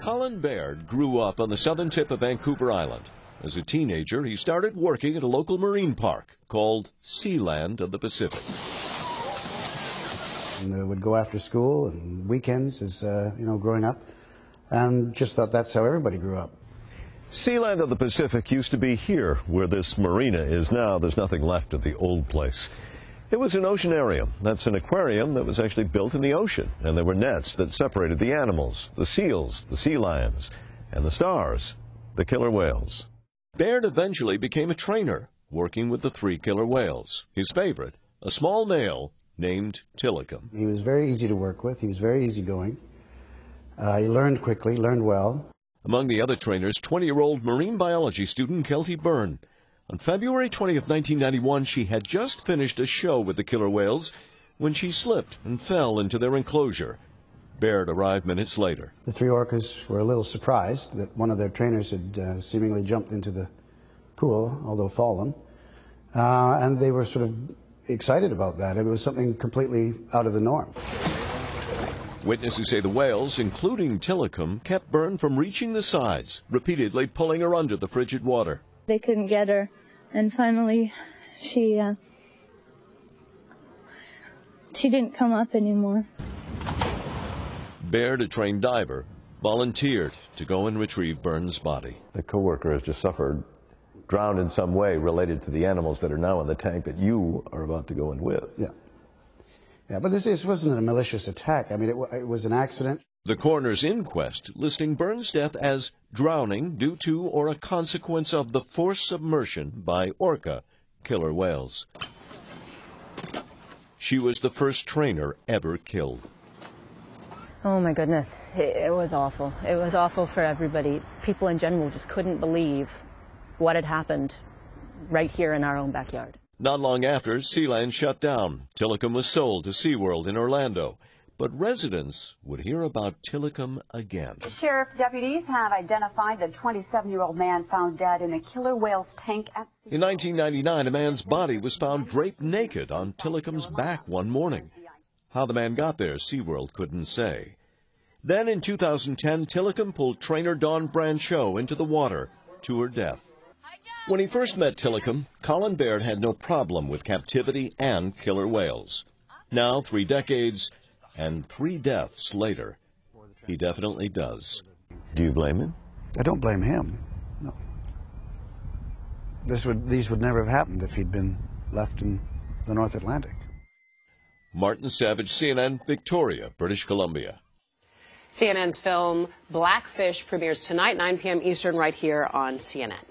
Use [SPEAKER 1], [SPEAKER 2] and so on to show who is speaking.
[SPEAKER 1] Colin Baird grew up on the southern tip of Vancouver Island. As a teenager, he started working at a local marine park called Sealand of the Pacific.
[SPEAKER 2] And I would go after school and weekends as, growing up, and just thought that's how everybody grew up.
[SPEAKER 3] Sealand of the Pacific used to be here where this marina is now. There's nothing left of the old place. It was an oceanarium. That's an aquarium that was actually built in the ocean, and there were nets that separated the animals, the seals, the sea lions, and the stars, the killer whales.
[SPEAKER 1] Baird eventually became a trainer, working with the 3 killer whales. His favorite, a small male named Tilikum.
[SPEAKER 2] He was very easy to work with. He was very easygoing. He learned quickly, learned well.
[SPEAKER 1] Among the other trainers, 20-year-old marine biology student Kelty Byrne. On February 20th, 1991, she had just finished a show with the killer whales when she slipped and fell into their enclosure. Baird arrived minutes later.
[SPEAKER 2] The 3 orcas were a little surprised that one of their trainers had seemingly jumped into the pool, although fallen, and they were sort of excited about that. It was something completely out of the norm.
[SPEAKER 1] Witnesses say the whales, including Tilikum, kept Byrne from reaching the sides, repeatedly pulling her under the frigid water.
[SPEAKER 4] They couldn't get her, and finally she didn't come up anymore.
[SPEAKER 1] Baird, a trained diver, volunteered to go and retrieve Byrne's body.
[SPEAKER 3] The coworker has just suffered, drowned in some way related to the animals that are now in the tank that you are about to go in with.
[SPEAKER 2] Yeah, but this wasn't a malicious attack. I mean, it was an accident.
[SPEAKER 1] The coroner's inquest listing Byrne's death as drowning due to or a consequence of the forced submersion by Orca killer whales. She was the first trainer ever killed.
[SPEAKER 5] Oh my goodness, it was awful. It was awful for everybody. People in general just couldn't believe what had happened right here in our own backyard.
[SPEAKER 1] Not long after, Sealand shut down. Tilikum was sold to SeaWorld in Orlando. But residents would hear about Tilikum again.
[SPEAKER 6] Sheriff deputies have identified the 27-year-old man found dead in a killer whale's tank at sea.
[SPEAKER 1] In 1999, a man's body was found draped naked on Tilikum's back one morning. How the man got there, SeaWorld couldn't say. Then in 2010, Tilikum pulled trainer Dawn Brancheau into the water to her death. When he first met Tilikum, Colin Baird had no problem with captivity and killer whales. Now, 3 decades and 3 deaths later, he definitely does.
[SPEAKER 3] Do you blame him?
[SPEAKER 2] I don't blame him. No. These would never have happened if he'd been left in the North Atlantic.
[SPEAKER 1] Martin Savage, CNN, Victoria, British Columbia.
[SPEAKER 7] CNN's film Blackfish premieres tonight, 9 p.m. Eastern, right here on CNN.